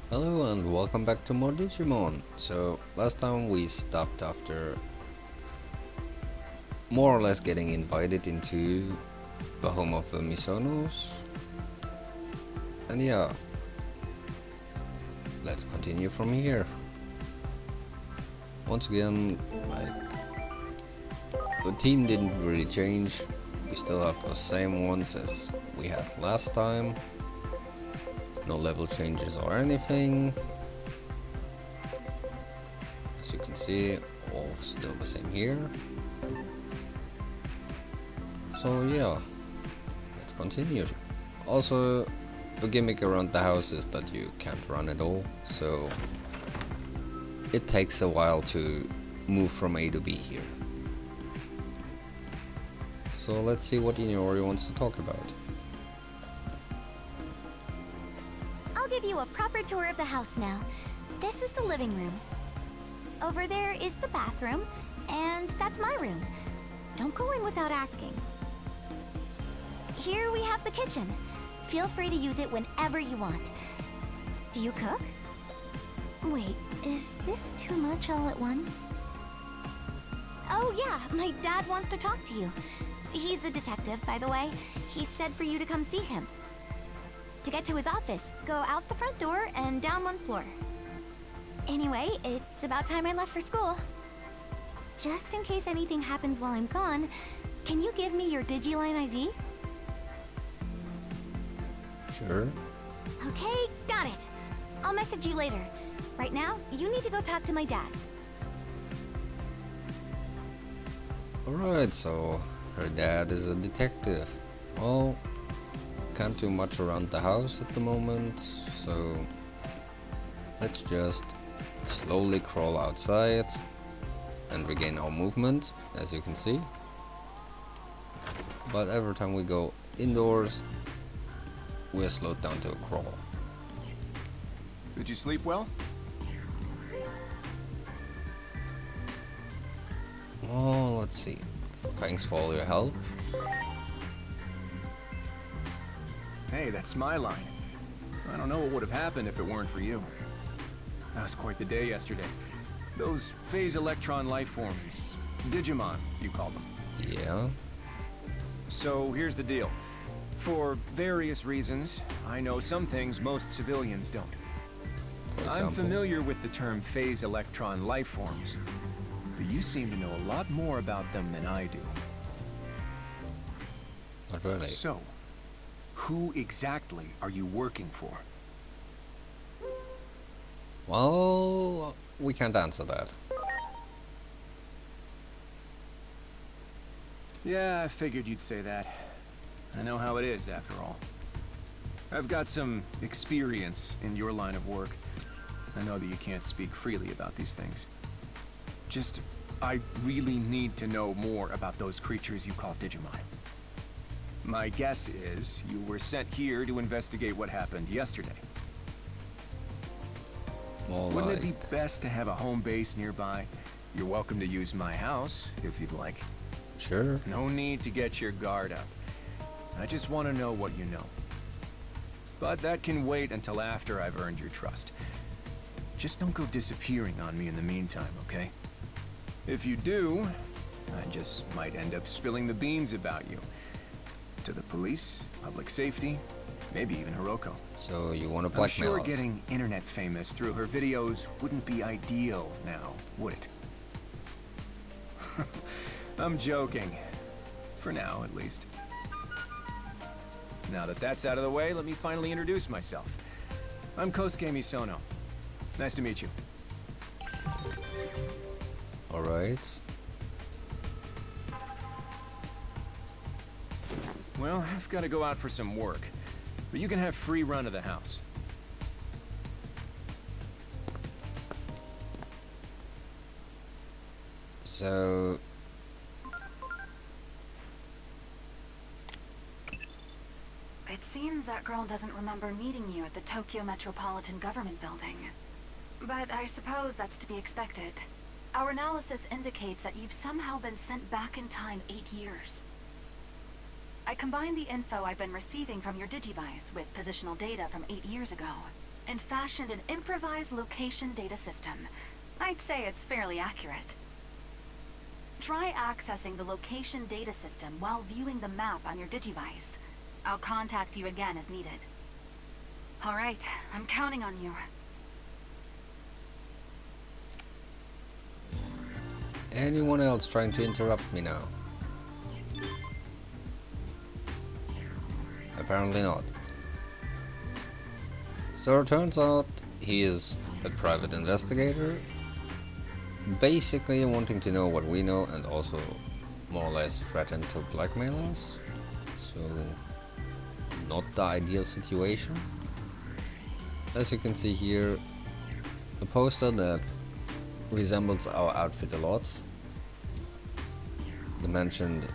Hello and welcome back to more Digimon. So last time we stopped after more or less getting invited into the home of the Misonos. And yeah, let's continue from here. Once again, like, the team didn't really change. We still have the same ones as we had last time. No level changes or anything. As you can see, all still the same here. So yeah, let's continue. Also, the gimmick around the house is that you can't run at all, so it takes a while to move from A to B here. So let's see what Inori wants to talk about. I'll give you a proper tour of the house now. This is the living room. Over there is the bathroom, and that's my room. Don't go in without asking. Here we have the kitchen. Feel free to use it whenever you want. Do you cook? Wait, is this too much all at once? Oh yeah, my dad wants to talk to you. He's a detective, by the way. He said for you to come see him. To get to his office, go out the front door and down one floor. Anyway, it's about time I left for school. Just in case anything happens while I'm gone, can you give me your Digiline ID? Sure. Okay, got it. I'll message you later. Right now, you need to go talk to my dad. Alright, so her dad is a detective. Well, can't do much around the house at the moment, so let's just slowly crawl outside and regain our movement, as you can see. But every time we go indoors, we're slowed down to a crawl. Did you sleep well? Oh, let's see. Thanks for all your help. Hey, that's my line. I don't know what would have happened if it weren't for you. That was quite the day yesterday. Those phase electron life forms, Digimon, you call them. Yeah. So here's the deal. For various reasons, I know some things most civilians don't. For example. I'm familiar with the term phase electron life forms, but you seem to know a lot more about them than I do. Not really. So, who exactly are you working for? Well, we can't answer that. Yeah, I figured you'd say that. I know how it is, after all. I've got some experience in your line of work. I know that you can't speak freely about these things. Just, I really need to know more about those creatures you call Digimon. My guess is you were sent here to investigate what happened yesterday. More Wouldn't like... it be best to have a home base nearby? You're welcome to use my house, if you'd like. Sure. No need to get your guard up. I just want to know what you know. But that can wait until after I've earned your trust. Just don't go disappearing on me in the meantime, okay? If you do, I just might end up spilling the beans about you. To the police, public safety, maybe even Hiroko. So you want to I'm blackmail sure us? getting internet famous through her videos wouldn't be ideal now, would it? I'm joking. For now, at least. Now that that's out of the way, let me finally introduce myself. I'm Kosuke Misono. Nice to meet you. Alright. Well, I've got to go out for some work, but you can have free run of the house. So... It seems that girl doesn't remember meeting you at the Tokyo Metropolitan Government Building. But I suppose that's to be expected. Our analysis indicates that you've somehow been sent back in time 8 years. I combined the info I've been receiving from your Digivice with positional data from 8 years ago. and fashioned an improvised location data system. I'd say it's fairly accurate. Try accessing the location data system while viewing the map on your Digivice. I'll contact you again as needed. Alright, I'm counting on you. Anyone else trying to interrupt me now? Apparently not. So it turns out he is a private investigator, basically wanting to know what we know and also more or less threaten to blackmail us. So not the ideal situation. As you can see here, a poster that resembles our outfit a lot. The mentioned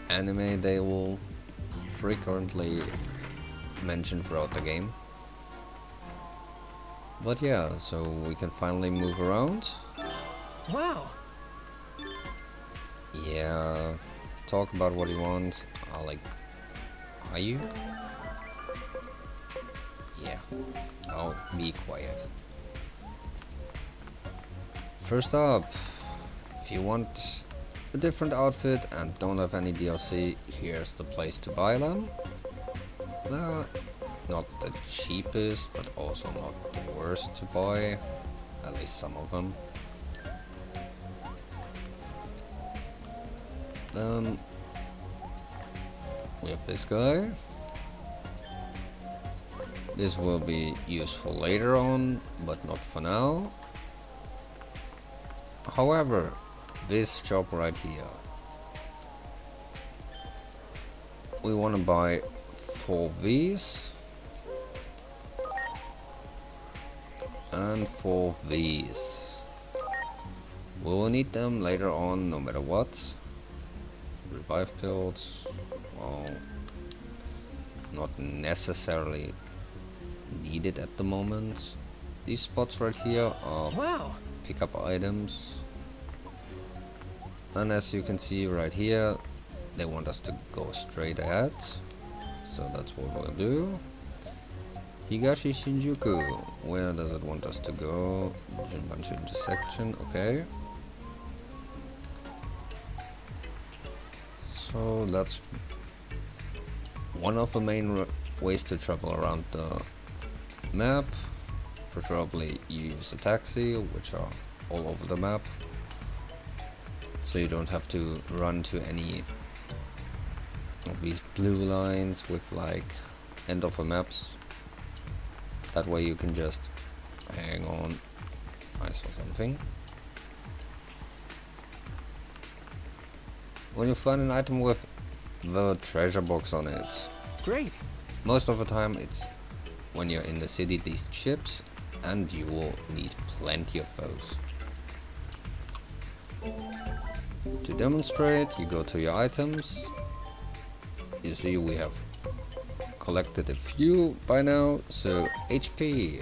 anime they will frequently mention throughout the game. But yeah, so we can finally move around. Wow. Yeah, talk about what you want. Are you? Yeah, I'll be quiet. First up, if you want a different outfit and don't have any DLC, here's the place to buy them. They're not the cheapest, but also not the worst to buy, at least some of them. We have this guy. This will be useful later on, but not for now. However, this shop right here, we want to buy 4 of these and 4 of these. We will need them later on no matter what. Revive pills, well, not necessarily needed at the moment. These spots right here are Wow. pick up items, and as you can see right here, they want us to go straight ahead, so that's what we'll do. Higashi Shinjuku, where does it want us to go? Jinbanshu intersection, okay. So that's one of the main ways to travel around the map. Preferably use a taxi, which are all over the map, so you don't have to run to any of these blue lines with like end of the maps. That way you can just hang on. I saw something. When you find an item with the treasure box on it, Great. most of the time it's when you're in the city, these chips, and you will need plenty of those. To demonstrate, you go to your items. You see we have collected a few by now, so HP.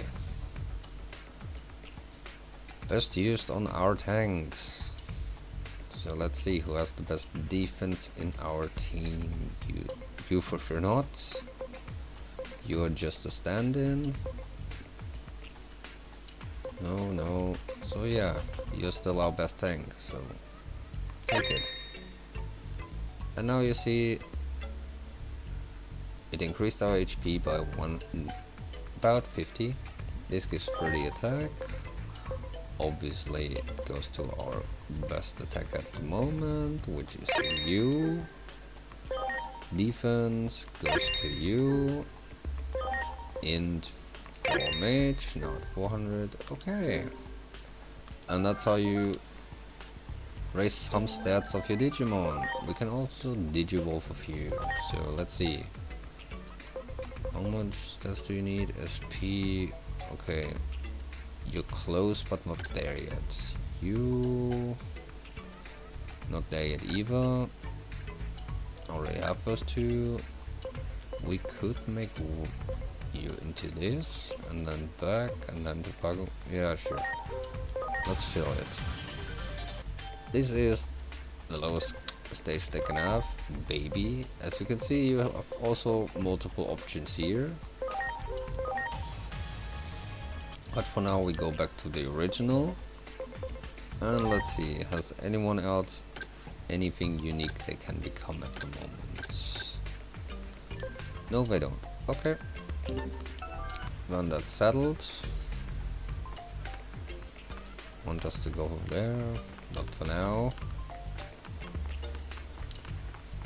Best used on our tanks. So let's see who has the best defense in our team. You for sure not. You're just a stand-in. No. So yeah, you're still our best tank, so take it. And now you see it increased our HP by about 50. This gives 30 attack. Obviously it goes to our best attack at the moment, which is you. Defense goes to you. Int for mage, now at 400. Okay. And that's how you raise some stats of your Digimon. We can also Digivolve a few. So let's see. How much stats do you need? SP. Okay. You're close but not there yet. You not there yet either. Already have those two. We could make you into this and then back and then to Pago. Yeah, sure. Let's fill it. This is the lowest stage they can have, baby. As you can see, you have also multiple options here. But for now we go back to the original. And let's see, has anyone else anything unique they can become at the moment? No, they don't. Okay. Then that's settled. Want us to go over there? Not for now.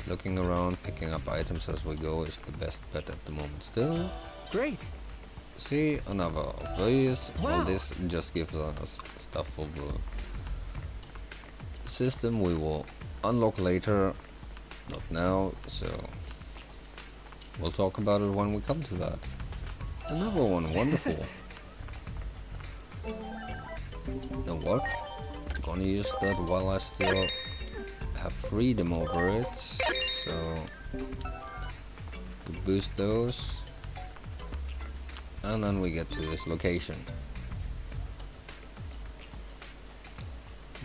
Looking around, picking up items as we go is the best bet at the moment still. Great. See, another of these. Wow. Well, this just gives us stuff for the system we will unlock later. Not now, so we'll talk about it when we come to that. Another one, wonderful. You know what? I'm gonna use that while I still have freedom over it. So we boost those. And then we get to this location.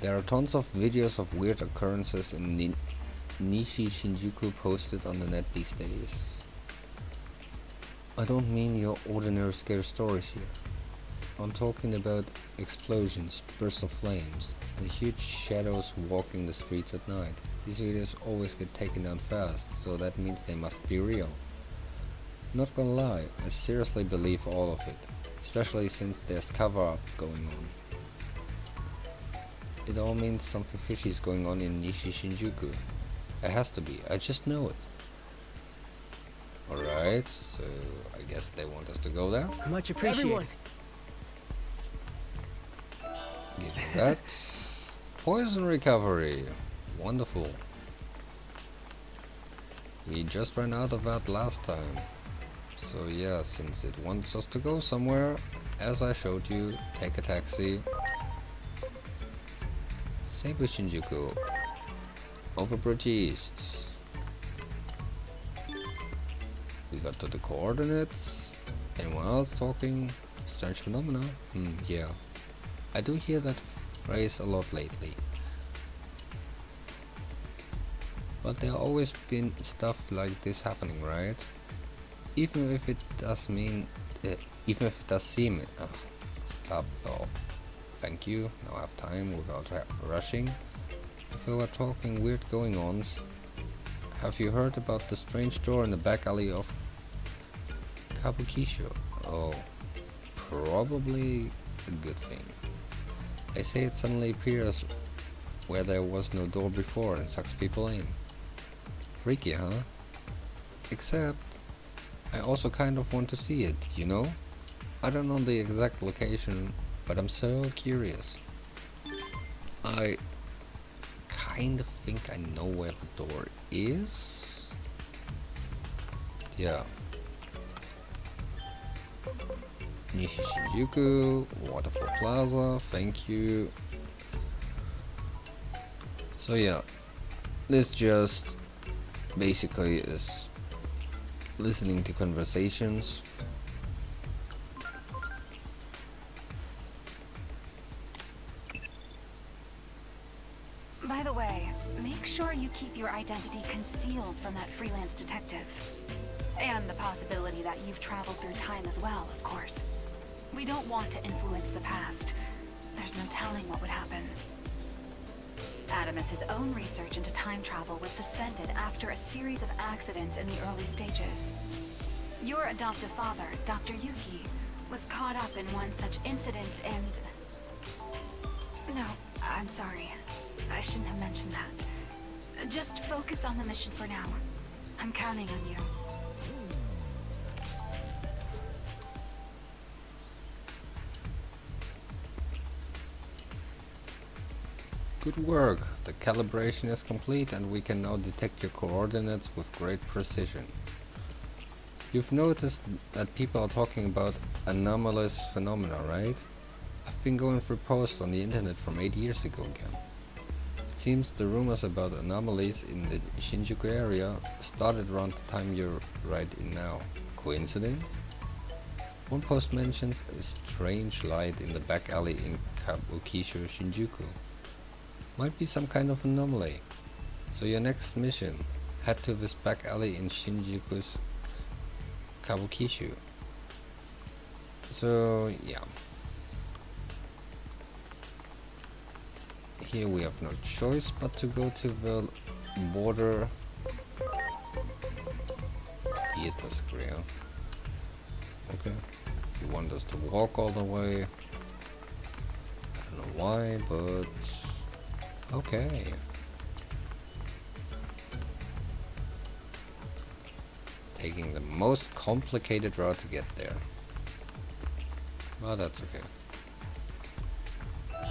There are tons of videos of weird occurrences in Nishi Shinjuku posted on the net these days. I don't mean your ordinary scary stories here. I'm talking about explosions, bursts of flames, and huge shadows walking the streets at night. These videos always get taken down fast, so that means they must be real. Not gonna lie, I seriously believe all of it, especially since there's cover-up going on. It all means something fishy is going on in Nishi Shinjuku. It has to be, I just know it. Alright, so I guess they want us to go there. Much appreciated. Give you that. Poison recovery. Wonderful. We just ran out of that last time. So yeah, since it wants us to go somewhere, as I showed you, take a taxi. Seibu Shinjuku. Overbridge East. We got to the coordinates. Anyone else talking? Strange phenomena? Yeah. I do hear that phrase a lot lately. But there always been stuff like this happening, right? Even if it does mean, even if it does seem, stop though. Thank you. Now I have time without rushing. If we were talking weird going-ons, have you heard about the strange door in the back alley of Kabukisho? Oh, probably a good thing. They say it suddenly appears where there was no door before and sucks people in. Freaky, huh? Except, I also kind of want to see it, you know? I don't know the exact location, but I'm so curious. I kind of think I know where the door is. Yeah. Nishi Shinjuku, Waterfall Plaza, thank you. So yeah, this just basically is listening to conversations. By the way, make sure you keep your identity concealed from that freelance detective. And the possibility that you've traveled through time as well, of course. We don't want to influence the past. There's no telling what would happen. Adamus's own research into time travel was suspended after a series of accidents in the early stages. Your adoptive father, Dr. Yuki, was caught up in one such incident and... No, I'm sorry. I shouldn't have mentioned that. Just focus on the mission for now. I'm counting on you. Good work. The calibration is complete and we can now detect your coordinates with great precision. You've noticed that people are talking about anomalous phenomena, right? I've been going through posts on the internet from 8 years ago again. It seems the rumors about anomalies in the Shinjuku area started around the time you're right in now. Coincidence? One post mentions a strange light in the back alley in Kabukisho, Shinjuku. Might be some kind of anomaly. So your next mission, head to this back alley in Shinjuku's Kabukisho. So yeah, here we have no choice but to go to the border theater square. Okay, you want us to walk all the way. I don't know why, but okay. Taking the most complicated route to get there. Well, that's okay.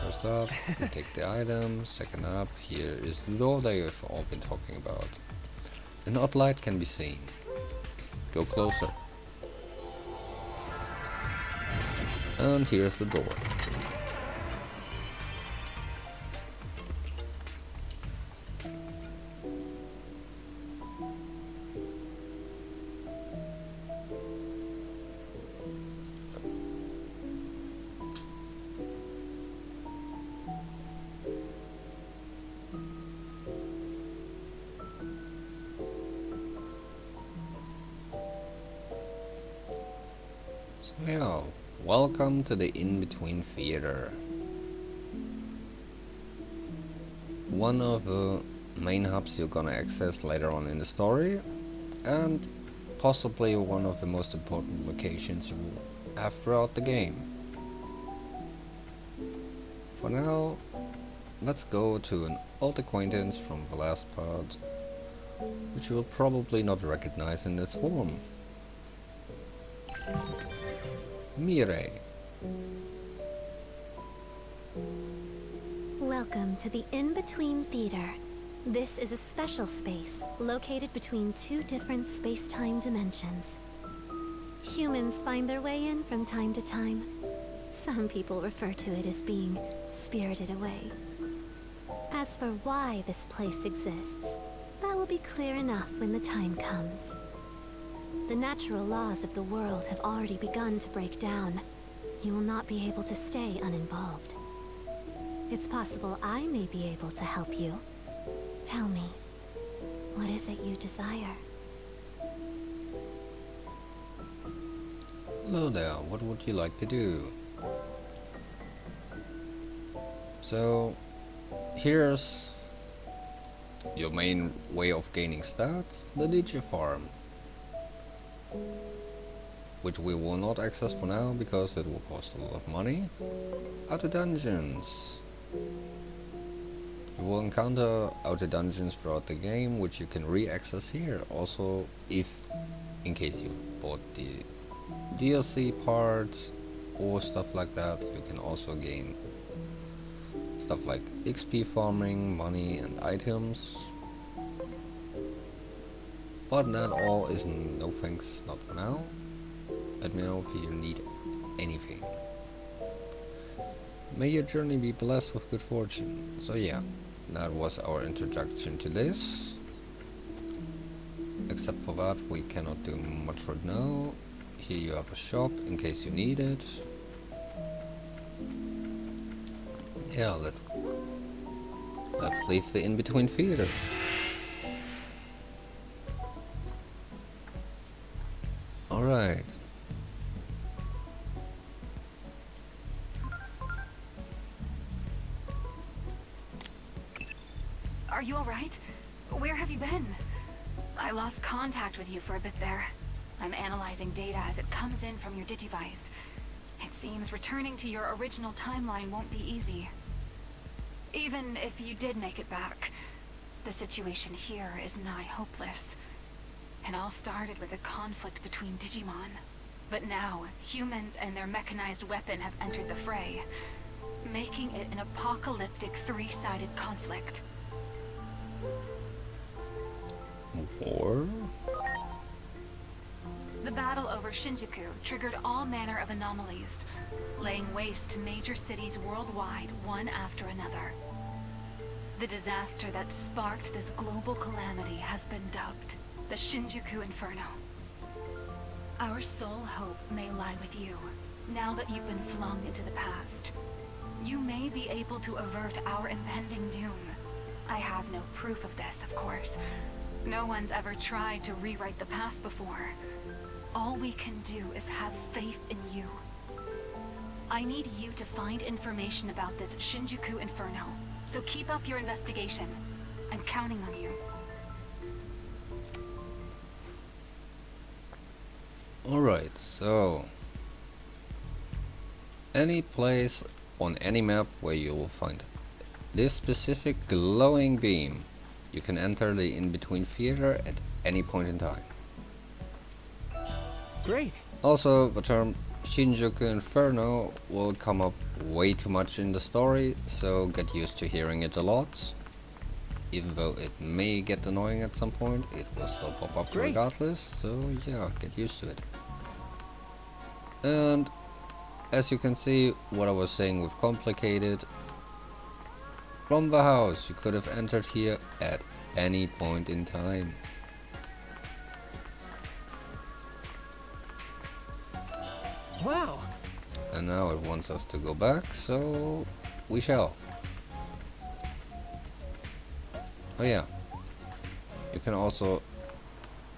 First up, we take the item. Second up, here is the door that you've all been talking about. An odd light can be seen. Go closer. And here's the door. So yeah, welcome to the In-Between Theater. One of the main hubs you're gonna access later on in the story, and possibly one of the most important locations you will have throughout the game. For now, let's go to an old acquaintance from the last part, which you will probably not recognize in this form. Mireille. Welcome to the In-Between Theater. This is a special space located between two different space-time dimensions. Humans find their way in from time to time. Some people refer to it as being spirited away. As for why this place exists, that will be clear enough when the time comes. The natural laws of the world have already begun to break down. You will not be able to stay uninvolved. It's possible I may be able to help you. Tell me, what is it you desire? Hello there, what would you like to do? So, here's your main way of gaining stats, the Digifarm, which we will not access for now because it will cost a lot of money. Outer dungeons. You will encounter outer dungeons throughout the game, which you can re-access here. Also, in case you bought the DLC parts or stuff like that, you can also gain stuff like XP farming, money and items. But that all is no thanks, not for now. Let me know if you need anything. May your journey be blessed with good fortune. So yeah, that was our introduction to this. Except for that, we cannot do much right now. Here you have a shop in case you need it. Yeah, let's leave the In-Between Theater. Alright. Are you alright? Where have you been? I lost contact with you for a bit there. I'm analyzing data as it comes in from your Digivice. It seems returning to your original timeline won't be easy. Even if you did make it back, the situation here is nigh hopeless. It all started with a conflict between Digimon. But now, humans and their mechanized weapon have entered the fray, making it an apocalyptic three-sided conflict. War? The battle over Shinjuku triggered all manner of anomalies, laying waste to major cities worldwide, one after another. The disaster that sparked this global calamity has been dubbed the Shinjuku Inferno. Our sole hope may lie with you, now that you've been flung into the past. You may be able to avert our impending doom. I have no proof of this, of course. No one's ever tried to rewrite the past before. All we can do is have faith in you. I need you to find information about this Shinjuku Inferno, So keep up your investigation. I'm counting on you. Alright, so any place on any map where you will find this specific glowing beam, you can enter the in-between theater at any point in time. Great. Also, the term Shinjuku Inferno will come up way too much in the story, so get used to hearing it a lot. Even though it may get annoying at some point, it will still pop up Great. regardless, so yeah, get used to it. And as you can see, what I was saying with complicated, from the house you could have entered here at any point in time. Wow. And now it wants us to go back, so we shall. Oh yeah, you can also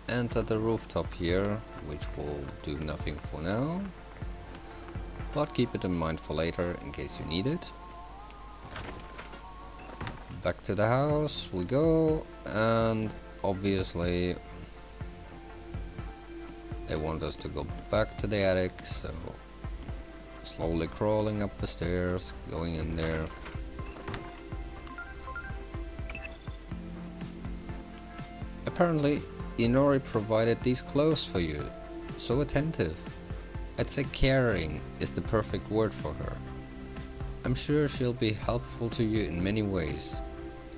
enter the rooftop here, which will do nothing for now, but keep it in mind for later in case you need it. Back to the house we go, and obviously they want us to go back to the attic, so slowly crawling up the stairs, going in there. Apparently Inori provided these clothes for you, so attentive. I'd say caring is the perfect word for her. I'm sure she'll be helpful to you in many ways.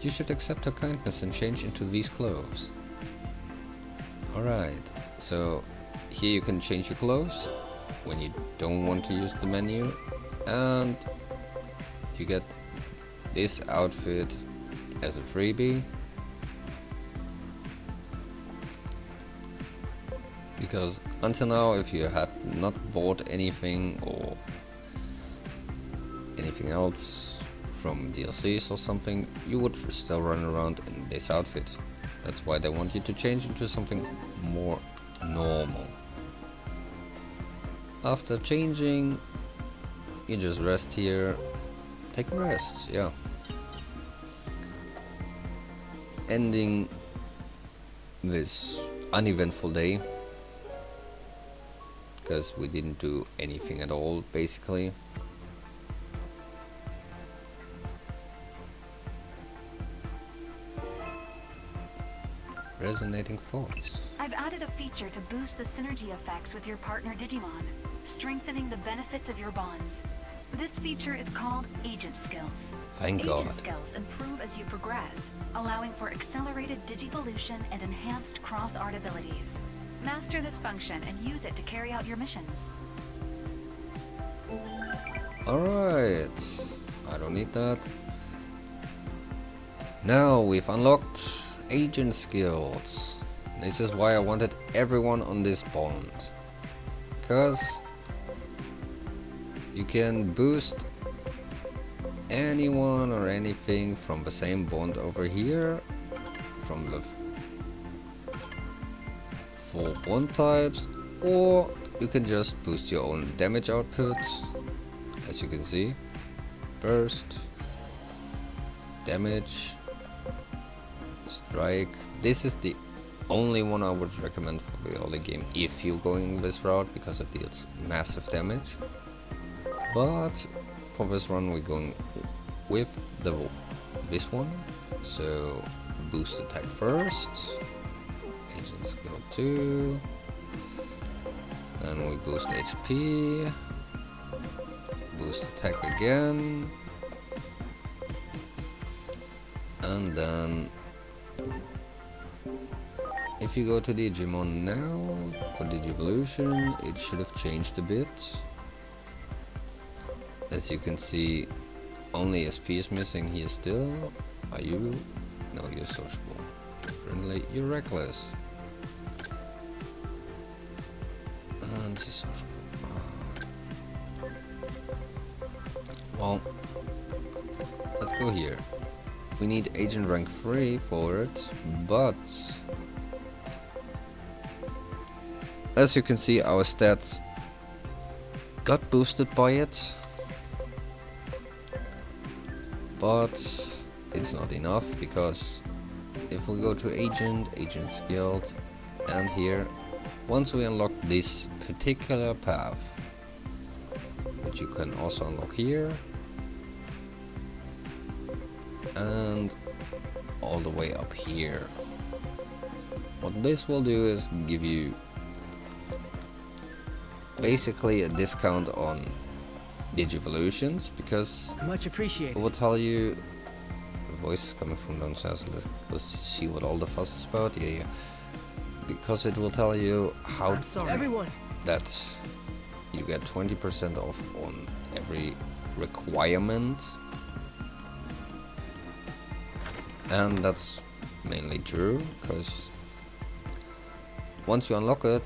You should accept her kindness and change into these clothes. Alright, so here you can change your clothes when you don't want to use the menu, and you get this outfit as a freebie. Because until now, if you had not bought anything or anything else from DLCs or something, you would still run around in this outfit. That's why they want you to change into something more normal. After changing, you just rest here, take a rest, yeah. Ending this uneventful day, because we didn't do anything at all, basically. Resonating thoughts. I've added a feature to boost the synergy effects with your partner Digimon, strengthening the benefits of your bonds. This feature is called Agent Skills. Thank Agent God. skills improve as you progress, allowing for accelerated digivolution and enhanced cross-art abilities. Master this function and use it to carry out your missions. Alright, I don't need that. Now we've unlocked agent skills. This is why I wanted everyone on this bond, because you can boost anyone or anything from the same bond over here, from the 4 bond types, or you can just boost your own damage output, as you can see. Burst, damage, strike. This is the only one I would recommend for the early game if you're going this route, because it deals massive damage. But for this run we're going with this one. So boost attack first, agent skill 2, then we boost HP, boost attack again, and then if you go to Digimon now for Digivolution, it should have changed a bit. As you can see, only SP is missing here still. Are you? No, you're sociable. You're friendly. You're reckless. And sociable. Well, let's go here. We need agent rank 3 for it, but as you can see, our stats got boosted by it, but it's not enough, because if we go to Agent's Guild, and here, once we unlock this particular path, which you can also unlock here, and all the way up here, what this will do is give you basically a discount on Digivolutions, because Much appreciated. it will tell you, the voice is coming from downstairs, let's go see what all the fuss is about. Yeah, because it will tell you how I'm sorry. Everyone. that you get 20% off on every requirement, and that's mainly true, because once you unlock it,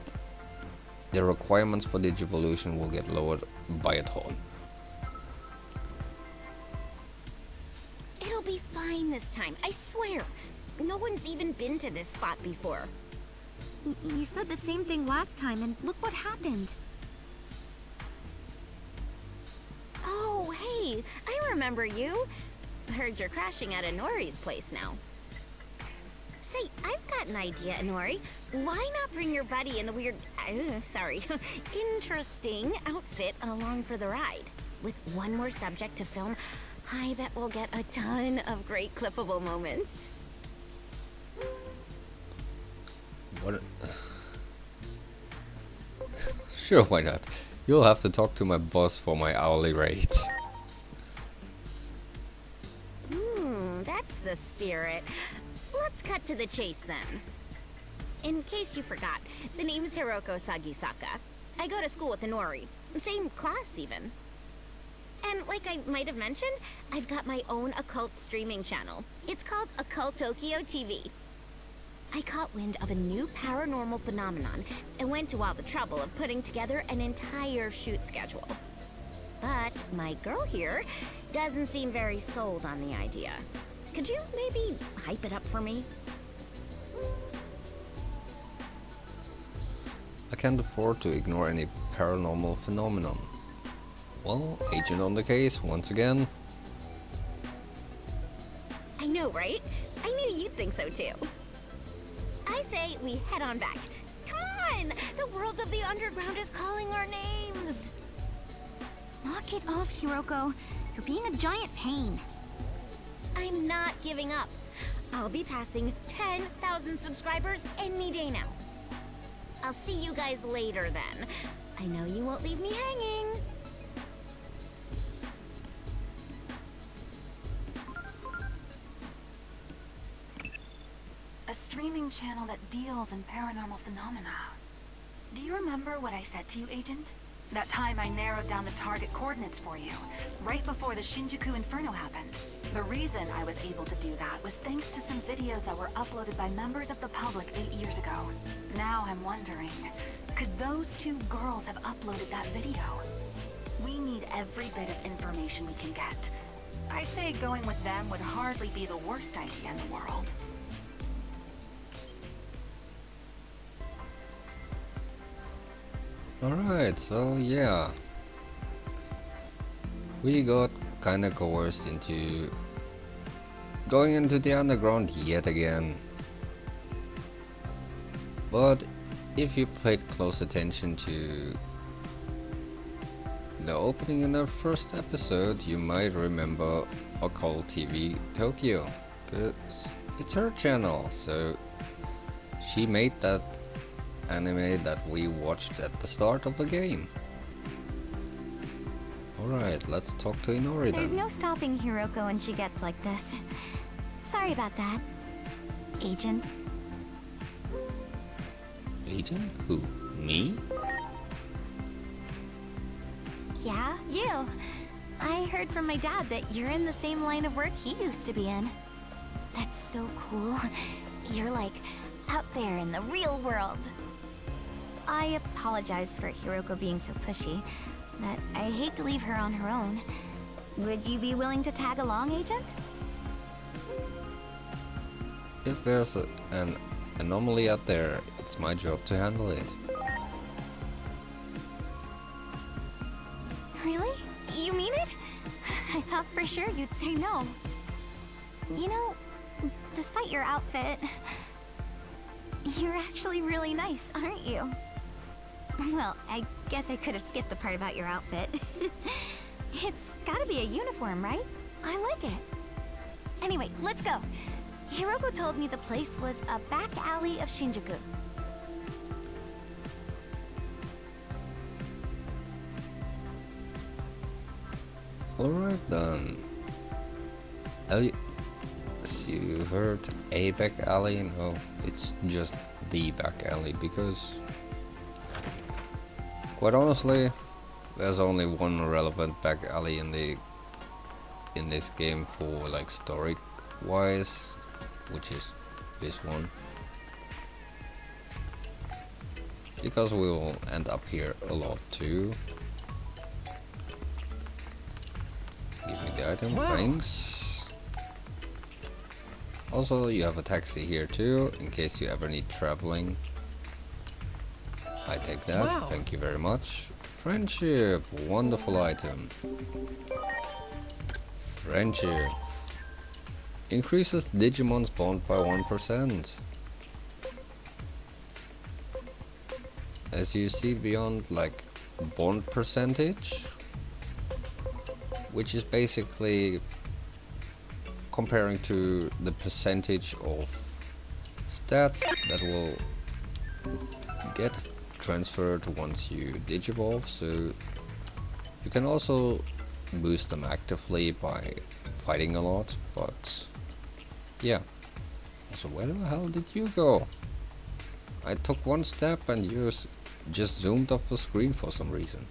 the requirements for Digivolution will get lowered by a ton. It'll be fine this time, I swear. No one's even been to this spot before. You said the same thing last time, and look what happened. Oh, hey, I remember you. Heard you're crashing at Inori's place now. Say, I've got an idea, Inori. Why not bring your buddy in the weird, interesting outfit along for the ride? With one more subject to film, I bet we'll get a ton of great clippable moments. What? Sure, why not? You'll have to talk to my boss for my hourly rate. That's the spirit. Let's cut to the chase then. In case you forgot, the name's Hiroko Sagisaka. I go to school with Inori. Same class, even. And like I might have mentioned, I've got my own occult streaming channel. It's called Occult Tokyo TV. I caught wind of a new paranormal phenomenon and went to all the trouble of putting together an entire shoot schedule. But my girl here doesn't seem very sold on the idea. Could you maybe hype it up for me? I can't afford to ignore any paranormal phenomenon. Well, agent on the case once again. I know, right? I knew you'd think so too. I say we head on back. Come on! The world of the underground is calling our names! Knock it off, Hiroko. You're being a giant pain. I'm not giving up. I'll be passing 10,000 subscribers any day now. I'll see you guys later then. I know you won't leave me hanging. A streaming channel that deals in paranormal phenomena. Do you remember what I said to you, Agent? That time I narrowed down the target coordinates for you, right before the Shinjuku Inferno happened. The reason I was able to do that was thanks to some videos that were uploaded by members of the public 8 years ago. Now I'm wondering, could those two girls have uploaded that video? We need every bit of information we can get. I say going with them would hardly be the worst idea in the world. Alright, so yeah. We got kinda coerced into going into the underground yet again. But if you paid close attention to the opening in the first episode, you might remember Occult TV Tokyo, because it's her channel, so she made that anime that we watched at the start of the game. Alright, let's talk to Inori There's then. no stopping Hiroko when she gets like this. Sorry about that, Agent. Agent? Who? Me? Yeah, you. I heard from my dad that you're in the same line of work he used to be in. That's so cool. You're like out there in the real world. I apologize for Hiroko being so pushy, but I hate to leave her on her own. Would you be willing to tag along, Agent? If there's an anomaly out there, it's my job to handle it. Really? You mean it? I thought for sure you'd say no. You know, despite your outfit, you're actually really nice, aren't you? Well, I guess I could have skipped the part about your outfit. It's gotta be a uniform, right? I like it. Anyway, let's go. Hiroko told me the place was a back alley of Shinjuku. Alright then. As you heard, a back alley? No, it's just the back alley, because quite honestly, there's only one relevant back alley in this game for like story wise, which is this one. Because we will end up here a lot too. Give me the item, Wow. thanks. Also, you have a taxi here too, in case you ever need traveling. I take that, Wow. thank you very much. Friendship, wonderful item. Friendship. Increases Digimon's bond by 1%. As you see beyond, like, bond percentage, which is basically comparing to the percentage of stats that will get transferred once you digivolve. So you can also boost them actively by fighting a lot, but yeah. So where the hell did you go? I took one step and you just zoomed off the screen for some reason.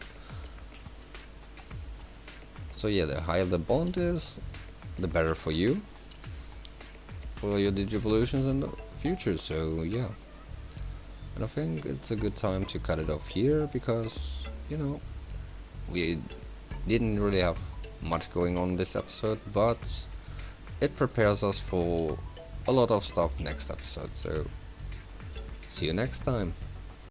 So yeah, the higher the bond is, the better for you, for your Digivolutions in the future. So yeah, and I think it's a good time to cut it off here, because you know, we didn't really have much going on this episode, but it prepares us for a lot of stuff next episode. So see you next time.